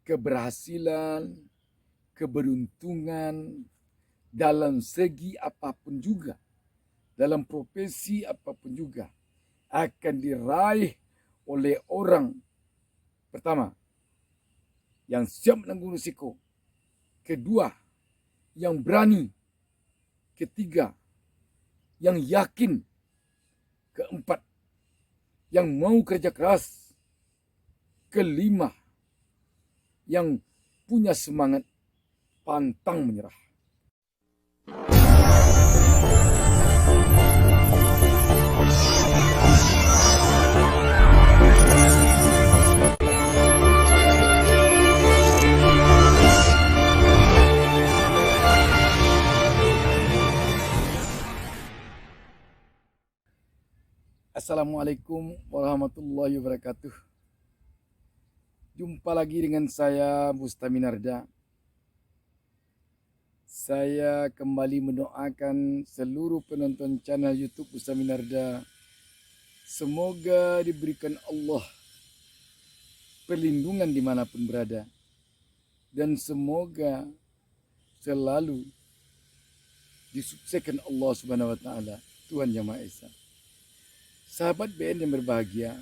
keberhasilan, keberuntungan dalam segi apapun juga, dalam profesi apapun juga, akan diraih oleh orang pertama yang siap menanggung risiko, kedua yang berani, ketiga yang yakin, keempat yang mau kerja keras, kelima yang punya semangat pantang menyerah. Assalamualaikum warahmatullahi wabarakatuh. Jumpa lagi dengan saya Bustami Narda. Saya kembali mendoakan seluruh penonton channel YouTube Bustami Narda. Semoga diberikan Allah perlindungan dimanapun berada. Dan semoga selalu disukseskan Allah Subhanahu wa Ta'ala, Tuhan Yang Maha Esa. Sahabat BN yang berbahagia,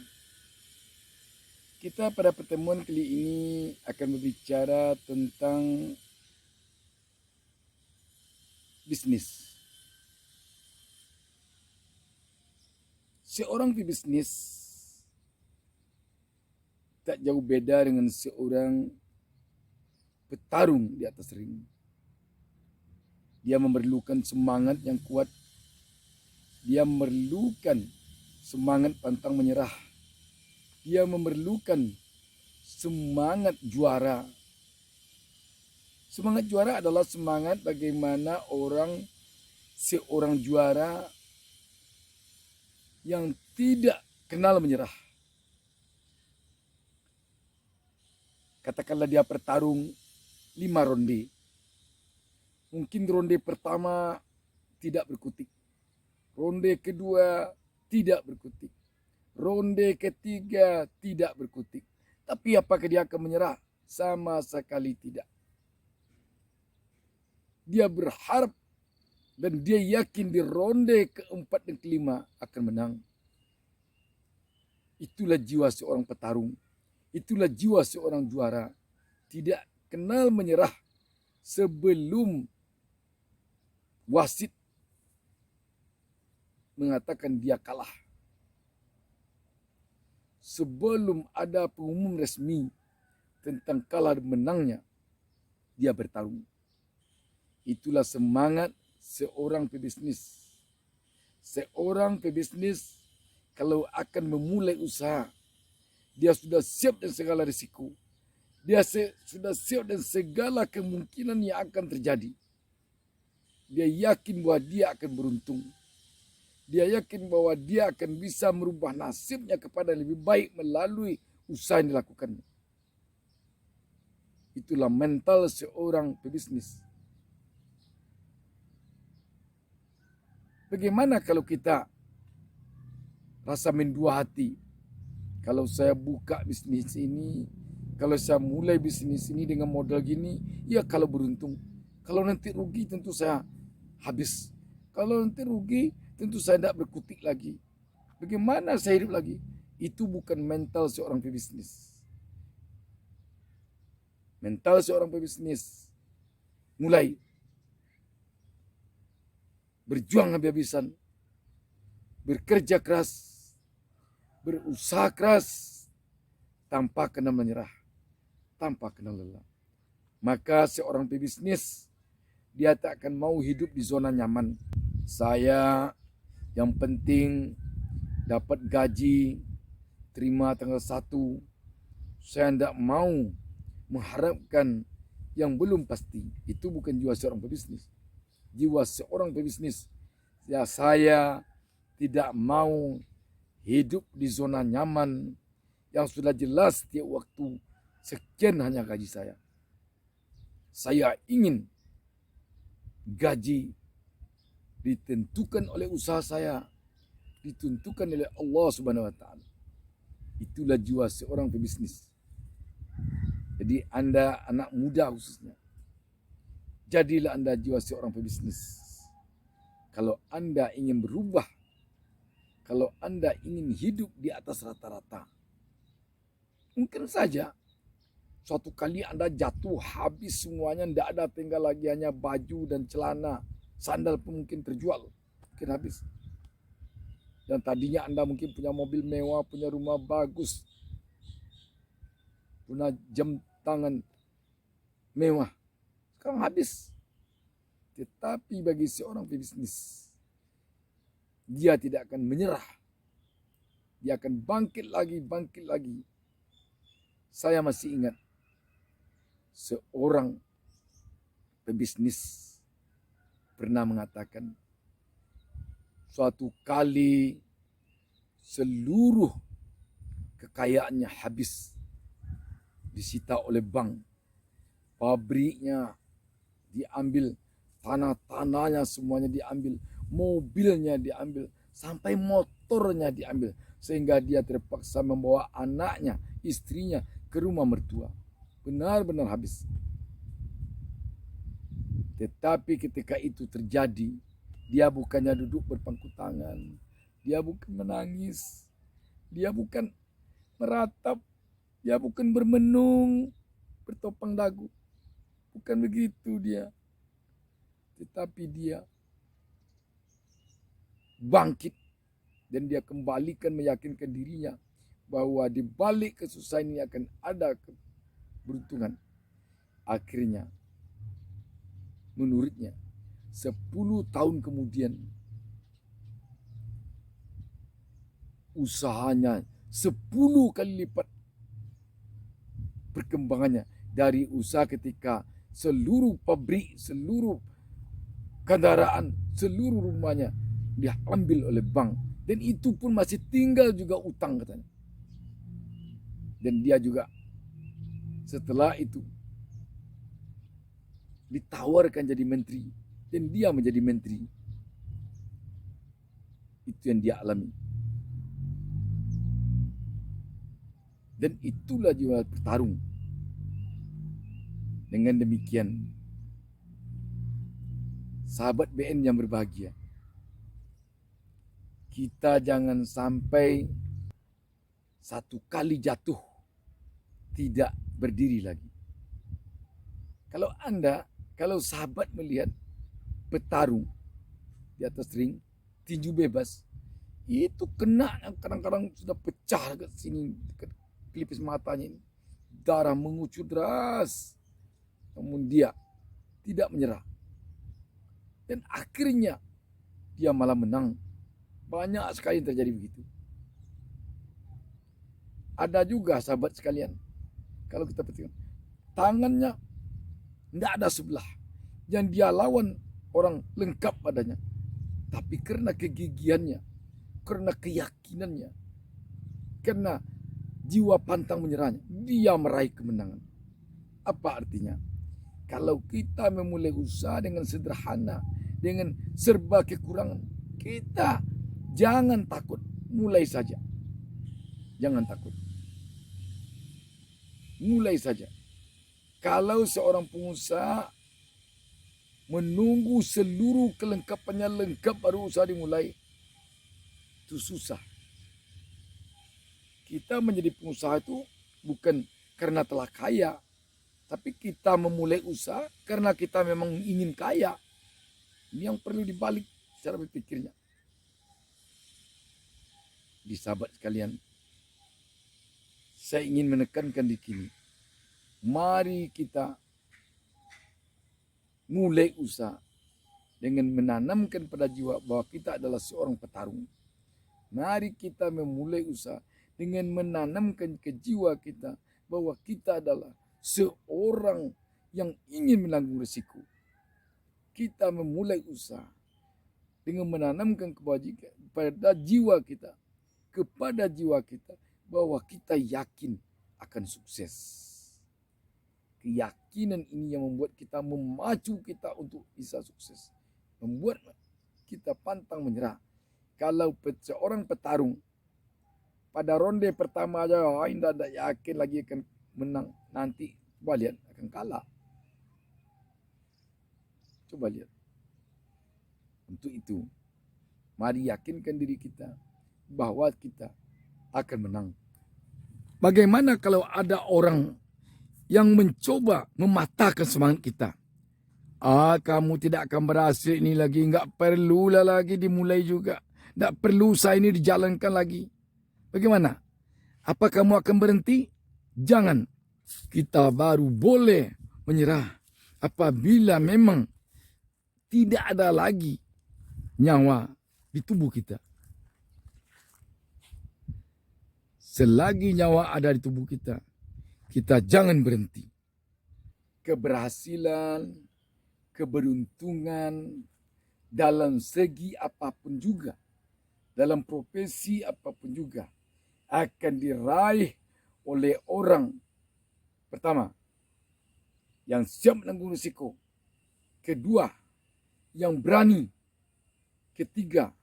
kita pada pertemuan kali ini akan berbicara tentang bisnis. Seorang pebisnis tak jauh beda dengan seorang petarung di atas ring. Dia memerlukan semangat yang kuat. Dia memerlukan semangat pantang menyerah. Dia memerlukan semangat juara. Semangat juara adalah semangat bagaimana seorang juara yang tidak kenal menyerah. Katakanlah dia bertarung 5 ronde. Mungkin ronde pertama tidak berkutik. Ronde kedua tidak berkutik. Ronde ketiga tidak berkutik. Tapi apakah dia akan menyerah? Sama sekali tidak. Dia berharap dan dia yakin di ronde keempat dan kelima akan menang. Itulah jiwa seorang petarung. Itulah jiwa seorang juara. Tidak kenal menyerah sebelum wasit mengatakan dia kalah. Sebelum ada pengumuman resmi tentang kalah dan menangnya, dia bertarung. Itulah semangat seorang pebisnis. Seorang pebisnis kalau akan memulai usaha, dia sudah siap dengan segala risiko. Dia sudah siap dengan segala kemungkinan yang akan terjadi. Dia yakin bahwa dia akan beruntung. Dia yakin bahwa dia akan bisa merubah nasibnya kepada lebih baik melalui usaha yang dilakukannya. Itulah mental seorang pebisnis. Bagaimana kalau kita rasa main dua hati? Kalau saya buka bisnis ini, kalau saya mulai bisnis ini dengan modal gini, ya kalau beruntung. Kalau nanti rugi tentu saya habis. Kalau nanti rugi tentu saya tidak berkutik lagi. Bagaimana saya hidup lagi? Itu bukan mental seorang pebisnis. Mental seorang pebisnis mulai berjuang habis-habisan, bekerja keras, berusaha keras, tanpa kenal menyerah, tanpa kenal lelah. Maka seorang pebisnis, dia tak akan mau hidup di zona nyaman. Saya yang penting dapat gaji, terima tanggal 1. Saya tidak mau mengharapkan yang belum pasti. Itu bukan jiwa seorang pebisnis. Jiwa seorang pebisnis, ya saya tidak mau hidup di zona nyaman yang sudah jelas setiap waktu sekian hanya gaji saya. Saya ingin gaji ditentukan oleh usaha saya, ditentukan oleh Allah Subhanahu wa Ta'ala. Itulah jiwa seorang pebisnis. Jadi Anda anak muda khususnya, jadilah Anda jiwa seorang pebisnis. Kalau Anda ingin berubah, kalau Anda ingin hidup di atas rata-rata, mungkin saja suatu kali Anda jatuh habis semuanya, tidak ada, tinggal lagi hanya baju dan celana, sandal pun mungkin terjual, mungkin habis. Dan tadinya Anda mungkin punya mobil mewah, punya rumah bagus, punya jam tangan mewah, sekarang habis. Tetapi bagi seorang pebisnis, dia tidak akan menyerah. Dia akan bangkit lagi, bangkit lagi. Saya masih ingat seorang pebisnis pernah mengatakan, suatu kali seluruh kekayaannya habis, disita oleh bank. Pabriknya diambil, tanah-tanahnya semuanya diambil, mobilnya diambil, sampai motornya diambil. Sehingga dia terpaksa membawa anaknya, istrinya ke rumah mertua. Benar-benar habis. Tetapi ketika itu terjadi, dia bukannya duduk berpangku tangan, dia bukan menangis, dia bukan meratap, dia bukan bermenung, bertopang dagu. Bukan begitu dia. Tetapi dia bangkit dan dia kembalikan meyakinkan dirinya bahwa di balik kesusahan ini akan ada keberuntungan. Akhirnya menurutnya 10 tahun kemudian usahanya 10 kali lipat perkembangannya dari usaha ketika seluruh pabrik, seluruh kendaraan, seluruh rumahnya diambil oleh bank. Dan itu pun masih tinggal juga utang katanya. Dan dia juga setelah itu ditawarkan jadi menteri. Dan dia menjadi menteri. Itu yang dia alami. Dan itulah jiwa bertarung. Dengan demikian, sahabat BN yang berbahagia, kita jangan sampai satu kali jatuh tidak berdiri lagi. Kalau sahabat melihat petarung di atas ring, tinju bebas, itu kena kadang-kadang sudah pecah ke sini, ke pelipis matanya ini. Darah mengucur deras. Namun dia tidak menyerah. Dan akhirnya dia malah menang. Banyak sekali yang terjadi begitu. Ada juga sahabat sekalian, kalau kita perhatikan, tangannya tidak ada sebelah. Yang dia lawan orang lengkap badannya. Tapi karena kegigihannya, karena keyakinannya, karena jiwa pantang menyerahnya, dia meraih kemenangan. Apa artinya? Kalau kita memulai usaha dengan sederhana, dengan serba kekurangan, kita jangan takut, mulai saja. Jangan takut. Mulai saja. Kalau seorang pengusaha menunggu seluruh kelengkapannya lengkap baru usaha dimulai, itu susah. Kita menjadi pengusaha itu bukan karena telah kaya, tapi kita memulai usaha karena kita memang ingin kaya. Ini yang perlu dibalik cara berpikirnya. Di sahabat sekalian, saya ingin menekankan di sini. Mari kita mulai usaha dengan menanamkan pada jiwa bahwa kita adalah seorang petarung. Mari kita memulai usaha dengan menanamkan ke jiwa kita bahwa kita adalah seorang yang ingin menanggung risiko. Kita memulai usaha dengan menanamkan kebajikan pada jiwa kita, kepada jiwa kita bahwa kita yakin akan sukses. Keyakinan ini yang membuat kita memacu kita untuk bisa sukses. Membuat kita pantang menyerah. Kalau seorang petarung pada ronde pertama aja tidak yakin lagi akan menang. Nanti Coba lihat, akan kalah. Coba lihat. Untuk itu, mari yakinkan diri kita bahwa kita akan menang. Bagaimana kalau ada orang yang mencoba mematahkan semangat kita? Kamu tidak akan berhasil ini lagi. Enggak perlulah lagi dimulai juga. Enggak perlu saya ini dijalankan lagi. Bagaimana? Apa kamu akan berhenti? Jangan. Kita baru boleh menyerah apabila memang tidak ada lagi nyawa di tubuh kita. Selagi nyawa ada di tubuh kita, kita jangan berhenti. Keberhasilan, keberuntungan dalam segi apapun juga, dalam profesi apapun juga, akan diraih oleh orang pertama yang siap menanggung risiko, kedua yang berani, ketiga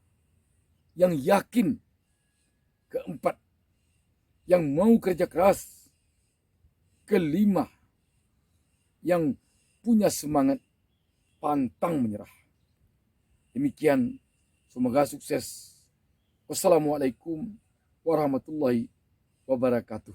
yang yakin, keempat yang mau kerja keras, kelima yang punya semangat pantang menyerah. Demikian, semoga sukses. Wassalamualaikum warahmatullahi wabarakatuh.